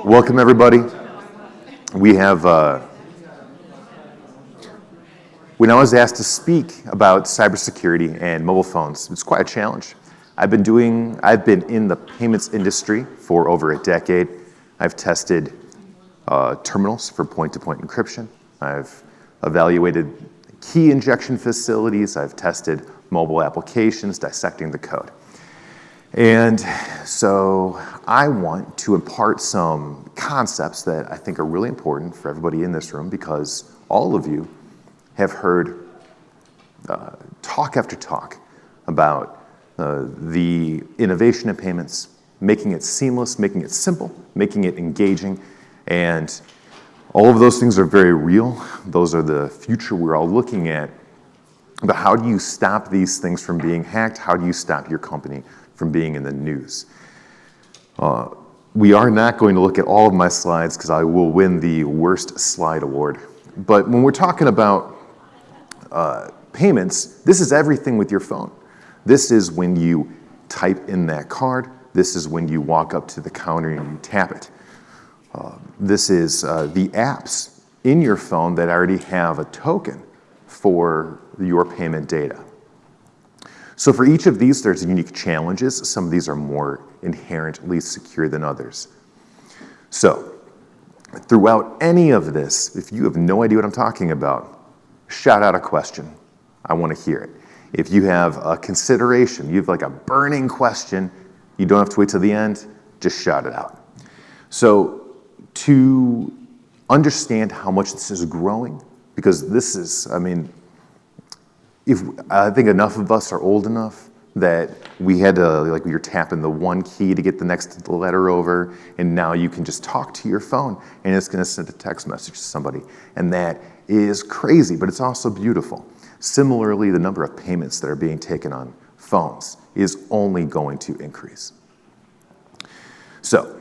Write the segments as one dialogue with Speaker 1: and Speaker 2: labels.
Speaker 1: Welcome, everybody. We have, when I was asked to speak about cybersecurity and mobile phones, it's quite a challenge. I've been in the payments industry for over a decade. I've tested terminals for point-to-point encryption. I've evaluated key injection facilities. I've tested mobile applications, dissecting the code. And so I want to impart some concepts that I think are really important for everybody in this room, because all of you have heard talk after talk about the innovation in payments, making it seamless, making it simple, making it engaging, and all of those things are very real. Those are the future we're all looking at. But how do you stop these things from being hacked? How do you stop your company from being in the news? We are not going to look at all of my slides because I will win the worst slide award. But when we're talking about payments, this is everything with your phone. This is when you type in that card. This is when you walk up to the counter and you tap it. This is the apps in your phone that already have a token for your payment data. So for each of these, there's unique challenges. Some of these are more inherently secure than others. So throughout any of this, if you have no idea what I'm talking about, shout out a question. I want to hear it. If you have a consideration, you have like a burning question, you don't have to wait till the end, just shout it out. So to understand how much this is growing, because this is, I think enough of us are old enough that we had to, like, we were tapping the one key to get the next letter over, and now you can just talk to your phone and it's going to send a text message to somebody. And that is crazy, but it's also beautiful. Similarly, the number of payments that are being taken on phones is only going to increase. So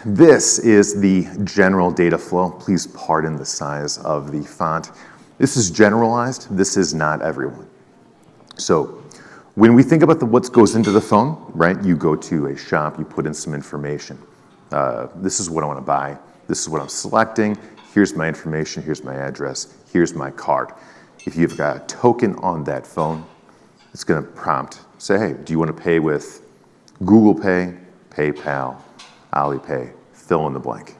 Speaker 1: this is the general data flow. Please pardon the size of the font. This is generalized. This is not everyone. So when we think about what goes into the phone, right? You go to a shop, you put in some information. This is what I want to buy. This is what I'm selecting. Here's my information. Here's my address. Here's my card. If you've got a token on that phone, it's going to prompt, say, hey, do you want to pay with Google Pay, PayPal, Alipay, fill in the blank.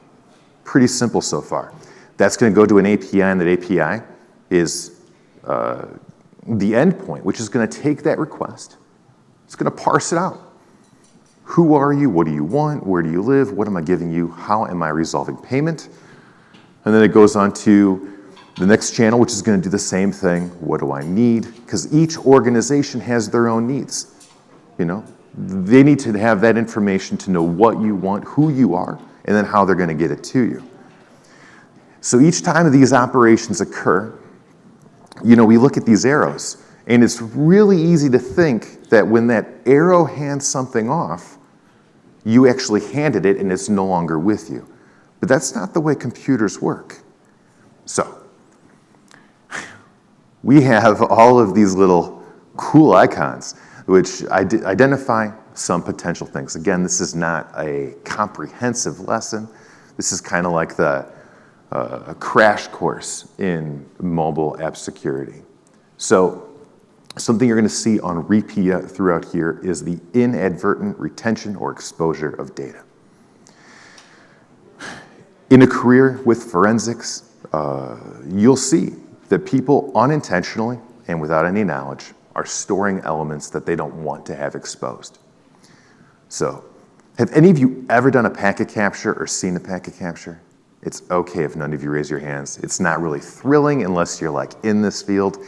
Speaker 1: Pretty simple so far. That's going to go to an API, and that API is the endpoint, which is going to take that request. It's going to parse it out. Who are you? What do you want? Where do you live? What am I giving you? How am I resolving payment? And then it goes on to the next channel, which is going to do the same thing. What do I need? Because each organization has their own needs. You know, they need to have that information to know what you want, who you are, and then how they're going to get it to you. So each time these operations occur, you know, we look at these arrows, and it's really easy to think that when that arrow hands something off, you actually handed it and it's no longer with you. But that's not the way computers work. So we have all of these little cool icons which identify some potential things. Again, this is not a comprehensive lesson. This is kind of like a crash course in mobile app security. So something you're going to see on repeat throughout here is the inadvertent retention or exposure of data. In a career with forensics, you'll see that people unintentionally and without any knowledge are storing elements that they don't want to have exposed. So, have any of you ever done a packet capture or seen a packet capture? It's okay if none of you raise your hands. It's not really thrilling unless you're like in this field,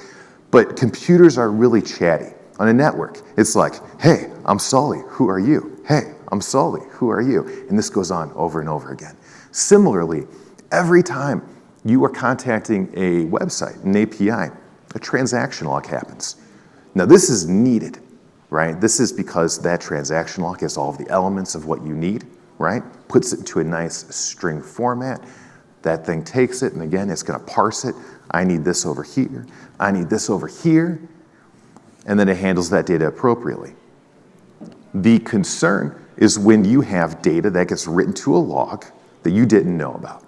Speaker 1: but computers are really chatty. On a network, it's like, hey, I'm Sully, who are you? Hey, I'm Sully, who are you? And this goes on over and over again. Similarly, every time you are contacting a website, an API, a transaction log happens. Now this is needed, right? This is because that transaction log has all of the elements of what you need, right? Puts it into a nice string format. That thing takes it, and again, it's going to parse it. I need this over here. I need this over here. And then it handles that data appropriately. The concern is when you have data that gets written to a log that you didn't know about.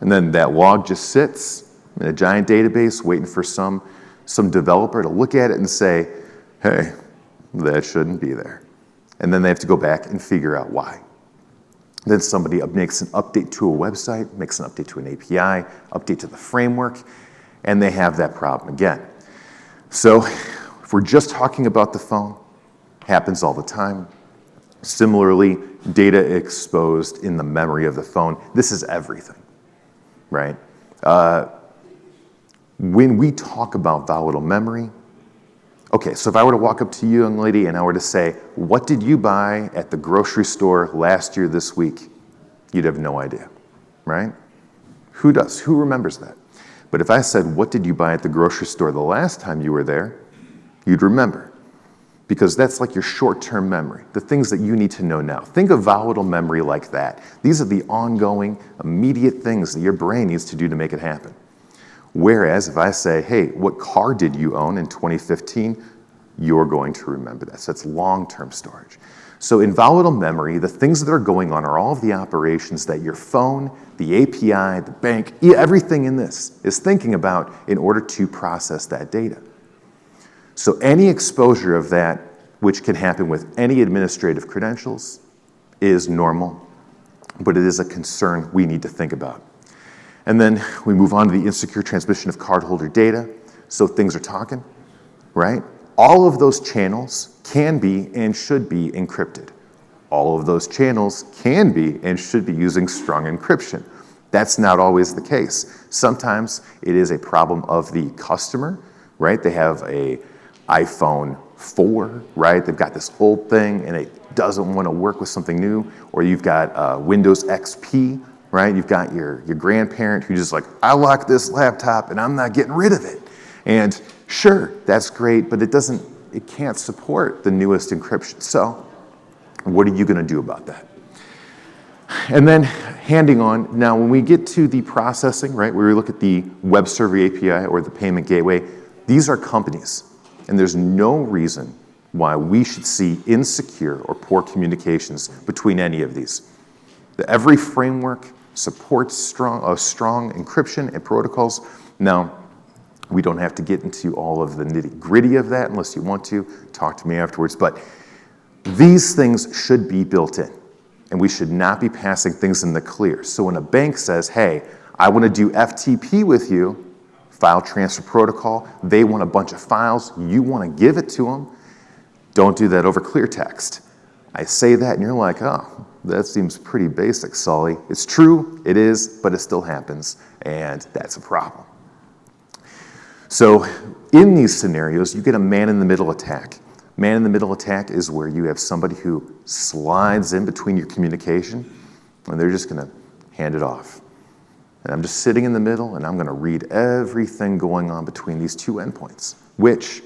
Speaker 1: And then that log just sits in a giant database waiting for some developer to look at it and say, hey, that shouldn't be there. And then they have to go back and figure out why. Then somebody makes an update to a website, makes an update to an API, update to the framework, and they have that problem again. So if we're just talking about the phone, happens all the time. Similarly, data exposed in the memory of the phone. This is everything, right? When we talk about volatile memory, okay, so if I were to walk up to you, young lady, and I were to say, what did you buy at the grocery store last year this week? You'd have no idea, right? Who does? Who remembers that? But if I said, what did you buy at the grocery store the last time you were there? You'd remember. Because that's like your short-term memory, the things that you need to know now. Think of volatile memory like that. These are the ongoing, immediate things that your brain needs to do to make it happen. Whereas if I say, hey, what car did you own in 2015? You're going to remember that. So it's long-term storage. So in volatile memory, the things that are going on are all of the operations that your phone, the API, the bank, everything in this is thinking about in order to process that data. So any exposure of that, which can happen with any administrative credentials, is normal, but it is a concern we need to think about. And then we move on to the insecure transmission of cardholder data. So things are talking, right? All of those channels can be and should be encrypted. All of those channels can be and should be using strong encryption. That's not always the case. Sometimes it is a problem of the customer, right? They have a iPhone 4, right? They've got this old thing and it doesn't want to work with something new. Or you've got Windows XP, right? You've got your grandparent who's just like, I locked this laptop and I'm not getting rid of it. And sure, that's great, but it can't support the newest encryption. So what are you going to do about that? And then handing on, now when we get to the processing, right, where we look at the web server API or the payment gateway, these are companies. And there's no reason why we should see insecure or poor communications between any of these. Every framework supports strong encryption and protocols. Now, we don't have to get into all of the nitty-gritty of that unless you want to. Talk to me afterwards. But these things should be built in. And we should not be passing things in the clear. So when a bank says, hey, I want to do FTP with you, file transfer protocol, they want a bunch of files, you want to give it to them, don't do that over clear text. I say that and you're like, oh, that seems pretty basic, Sully. It's true, it is, but it still happens, and that's a problem. So in these scenarios, you get a man-in-the-middle attack. Man-in-the-middle attack is where you have somebody who slides in between your communication, and they're just going to hand it off. And I'm just sitting in the middle, and I'm going to read everything going on between these two endpoints, which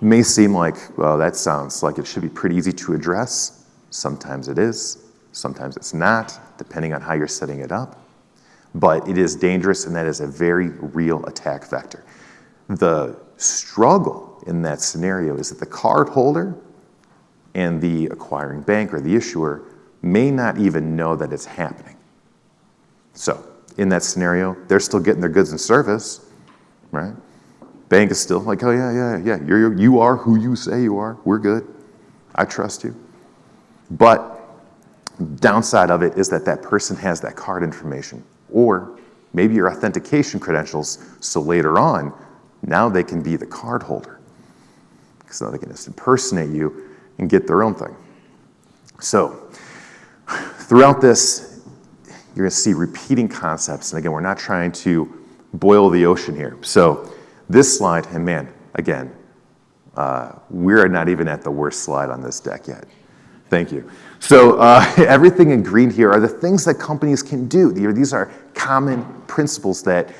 Speaker 1: may seem like, well, that sounds like it should be pretty easy to address. Sometimes it is. Sometimes it's not, depending on how you're setting it up. But it is dangerous, and that is a very real attack vector. The struggle in that scenario is that the card holder and the acquiring bank or the issuer may not even know that it's happening. So in that scenario, they're still getting their goods and service, right? Bank is still like, oh yeah, you are who you say you are. We're good. I trust you. But downside of it is that that person has that card information, or maybe your authentication credentials. So later on, now they can be the card holder, because now they can just impersonate you and get their own thing. So throughout this, you're going to see repeating concepts. And again, we're not trying to boil the ocean here. So this slide, and man, again, we're not even at the worst slide on this deck yet. Thank you. So everything in green here are the things that companies can do. These are common principles that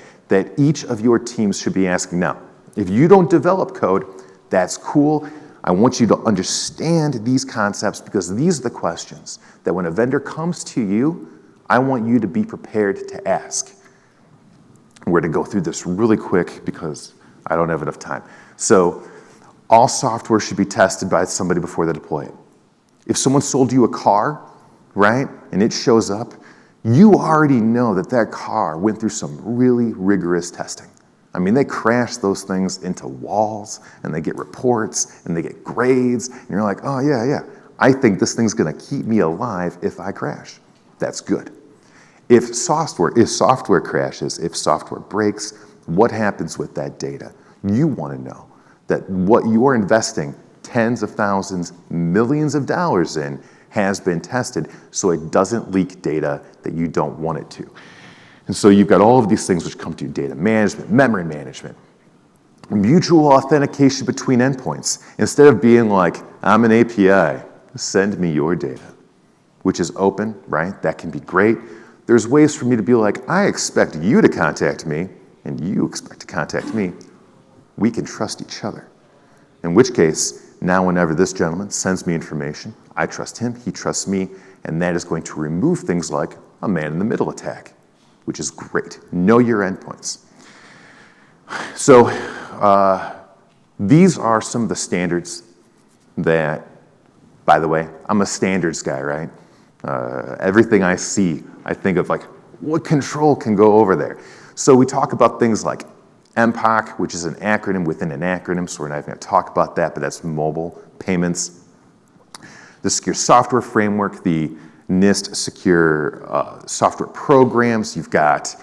Speaker 1: each of your teams should be asking. Now, if you don't develop code, that's cool. I want you to understand these concepts, because these are the questions that when a vendor comes to you, I want you to be prepared to ask. We're going to go through this really quick because I don't have enough time. So all software should be tested by somebody before they deploy it. If someone sold you a car, right, and it shows up, you already know that that car went through some really rigorous testing. I mean, they crash those things into walls, and they get reports, and they get grades, and you're like, oh yeah, I think this thing's gonna keep me alive if I crash. That's good. If software crashes, if software breaks, what happens with that data? You wanna know that what you are investing tens of thousands, millions of dollars in has been tested so it doesn't leak data that you don't want it to. And so you've got all of these things which come to data management, memory management, mutual authentication between endpoints. Instead of being like, I'm an API, send me your data, which is open, right? That can be great. There's ways for me to be like, I expect you to contact me, and you expect to contact me. We can trust each other. In which case, now whenever this gentleman sends me information, I trust him, he trusts me, and that is going to remove things like a man-in-the-middle attack, which is great. Know your endpoints. So these are some of the standards that, by the way, I'm a standards guy, right? Everything I see, I think of like, what control can go over there? So we talk about things like MPOC, which is an acronym within an acronym, so we're not even going to talk about that, but that's mobile payments. The secure software framework, the NIST secure software programs, you've got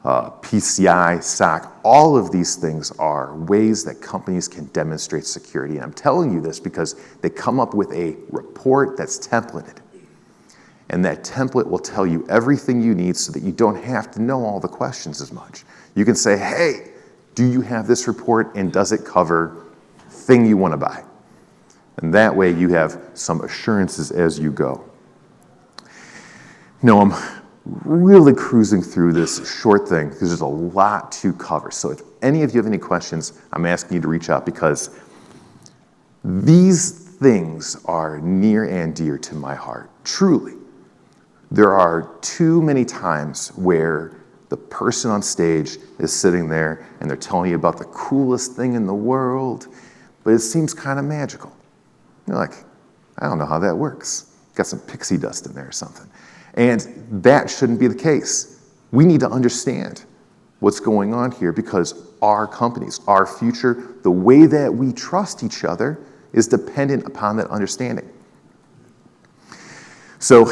Speaker 1: PCI, SOC, all of these things are ways that companies can demonstrate security. And I'm telling you this because they come up with a report that's templated. And that template will tell you everything you need so that you don't have to know all the questions as much. You can say, hey, do you have this report and does it cover thing you want to buy? And that way you have some assurances as you go. No, I'm really cruising through this short thing because there's a lot to cover. So if any of you have any questions, I'm asking you to reach out because these things are near and dear to my heart, truly. There are too many times where the person on stage is sitting there and they're telling you about the coolest thing in the world, but it seems kind of magical. You're like, I don't know how that works. Got some pixie dust in there or something. And that shouldn't be the case. We need to understand what's going on here because our companies, our future, the way that we trust each other is dependent upon that understanding. So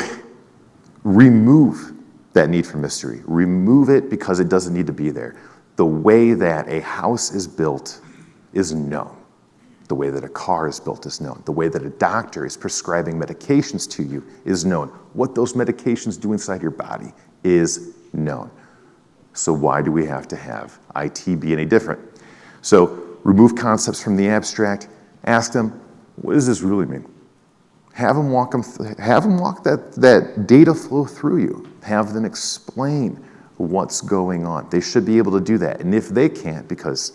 Speaker 1: remove that need for mystery. Remove it because it doesn't need to be there. The way that a house is built is known. The way that a car is built is known. The way that a doctor is prescribing medications to you is known. What those medications do inside your body is known. So why do we have to have IT be any different? So remove concepts from the abstract. Ask them, what does this really mean? Have them walk that data flow through you. Have them explain what's going on. They should be able to do that. And if they can't, because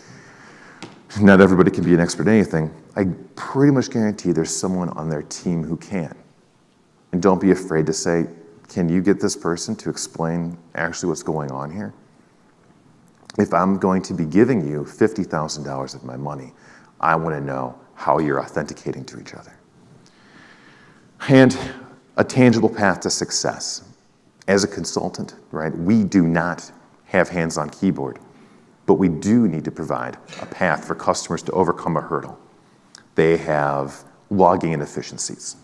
Speaker 1: not everybody can be an expert at anything, I pretty much guarantee there's someone on their team who can. And don't be afraid to say, can you get this person to explain actually what's going on here? If I'm going to be giving you $50,000 of my money, I want to know how you're authenticating to each other. And a tangible path to success. As a consultant, right, we do not have hands on keyboard, but we do need to provide a path for customers to overcome a hurdle. They have logging inefficiencies,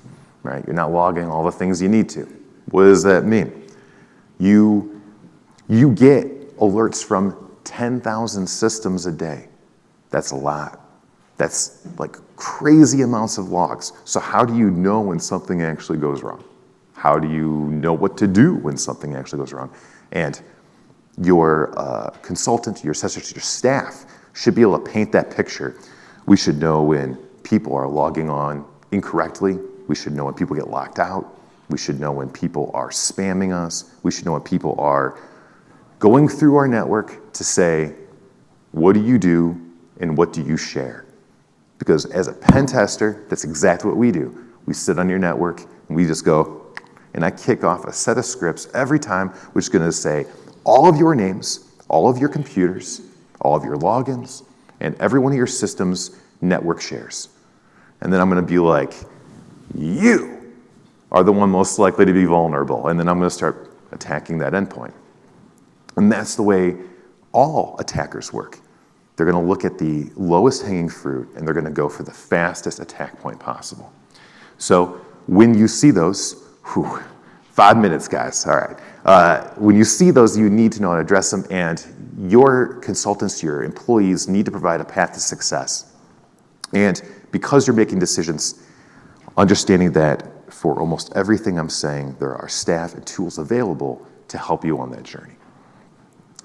Speaker 1: right? You're not logging all the things you need to. What does that mean? You get alerts from 10,000 systems a day. That's a lot. That's like crazy amounts of logs. So how do you know when something actually goes wrong? How do you know what to do when something actually goes wrong? And your consultant, your assessor, your staff should be able to paint that picture. We should know when people are logging on incorrectly. We should know when people get locked out. We should know when people are spamming us. We should know when people are going through our network to say, what do you do and what do you share? Because as a pen tester, that's exactly what we do. We sit on your network and we just go, and I kick off a set of scripts every time, which is going to say all of your names, all of your computers, all of your logins, and every one of your systems' network shares. And then I'm going to be like, you are the one most likely to be vulnerable, and then I'm going to start attacking that endpoint. And that's the way all attackers work. They're going to look at the lowest hanging fruit, and they're going to go for the fastest attack point possible. So when you see those, 5 minutes, guys, all right. When you see those, you need to know how to address them, and your consultants, your employees need to provide a path to success. And because you're making decisions, understanding that for almost everything I'm saying, there are staff and tools available to help you on that journey.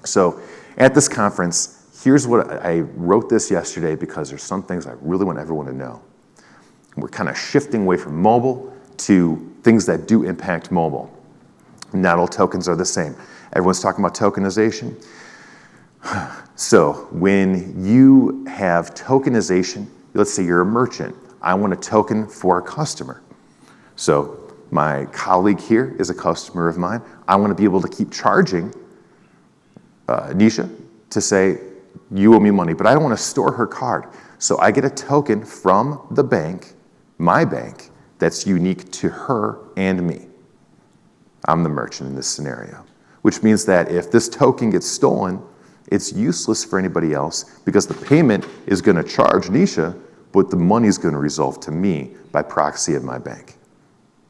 Speaker 1: So at this conference, here's what I wrote this yesterday because there's some things I really want everyone to know. We're kind of shifting away from mobile to things that do impact mobile. Not all tokens are the same. Everyone's talking about tokenization. So when you have tokenization, let's say you're a merchant, I want a token for a customer. So my colleague here is a customer of mine. I want to be able to keep charging Nisha to say, you owe me money, but I don't want to store her card. So I get a token from the bank, my bank, that's unique to her and me. I'm the merchant in this scenario, which means that if this token gets stolen, it's useless for anybody else because the payment is going to charge Nisha, but the money is going to resolve to me by proxy of my bank.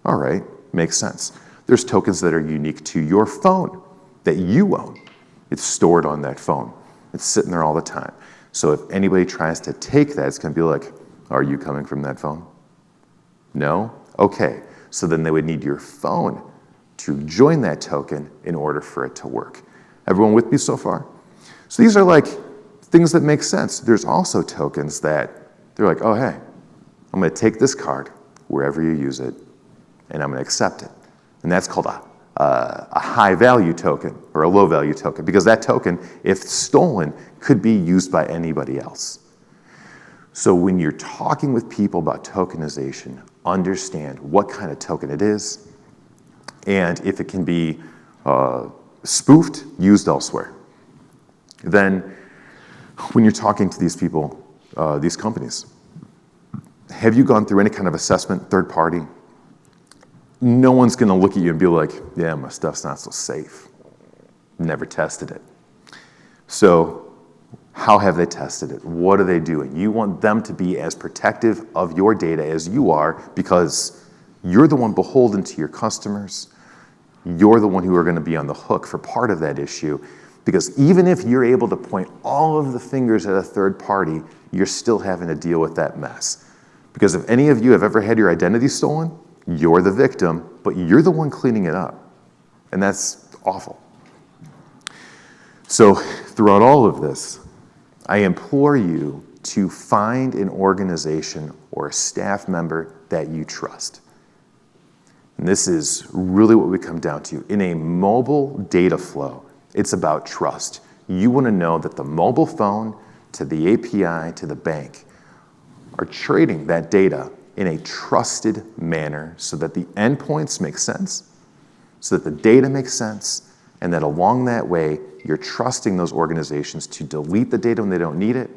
Speaker 1: All right, makes sense. There's tokens that are unique to your phone that you own. It's stored on that phone. It's sitting there all the time. So if anybody tries to take that, it's going to be like, are you coming from that phone? No? Okay. So then they would need your phone to join that token in order for it to work. Everyone with me so far? So these are like things that make sense. There's also tokens that they're like, oh, hey, I'm going to take this card wherever you use it, and I'm going to accept it. And that's called a high-value token or a low-value token because that token, if stolen, could be used by anybody else. So when you're talking with people about tokenization, understand what kind of token it is and if it can be spoofed, used elsewhere. Then when you're talking to these people, these companies, have you gone through any kind of assessment, third party? No one's going to look at you and be like, yeah, my stuff's not so safe. Never tested it. So how have they tested it? What are they doing? You want them to be as protective of your data as you are because you're the one beholden to your customers. You're the one who are going to be on the hook for part of that issue because even if you're able to point all of the fingers at a third party, you're still having to deal with that mess. Because if any of you have ever had your identity stolen, you're the victim, but you're the one cleaning it up. And that's awful. So throughout all of this, I implore you to find an organization or a staff member that you trust. And this is really what we come down to. In a mobile data flow, it's about trust. You want to know that the mobile phone to the API to the bank are trading that data in a trusted manner so that the endpoints make sense, so that the data makes sense, and that along that way, you're trusting those organizations to delete the data when they don't need it,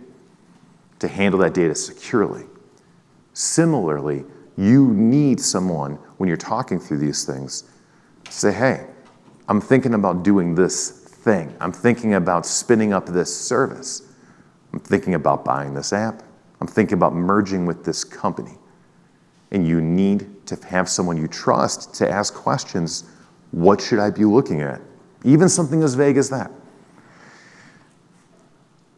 Speaker 1: to handle that data securely. Similarly, you need someone, when you're talking through these things, to say, hey, I'm thinking about doing this thing. I'm thinking about spinning up this service. I'm thinking about buying this app. I'm thinking about merging with this company. And you need to have someone you trust to ask questions. What should I be looking at? Even something as vague as that.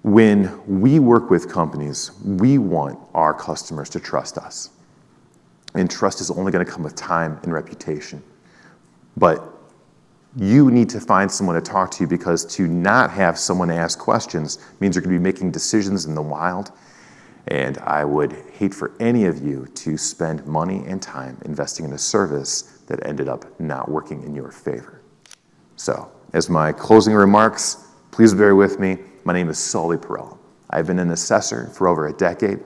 Speaker 1: When we work with companies, we want our customers to trust us. And trust is only going to come with time and reputation. But you need to find someone to talk to because to not have someone ask questions means you're going to be making decisions in the wild. And I would hate for any of you to spend money and time investing in a service that ended up not working in your favor. So, as my closing remarks, please bear with me. My name is Sully Perella. I've been an assessor for over a decade.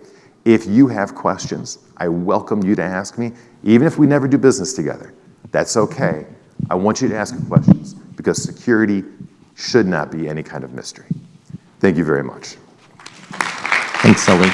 Speaker 1: If you have questions, I welcome you to ask me, even if we never do business together. That's okay. I want you to ask questions because security should not be any kind of mystery. Thank you very much.
Speaker 2: Thanks, Sully.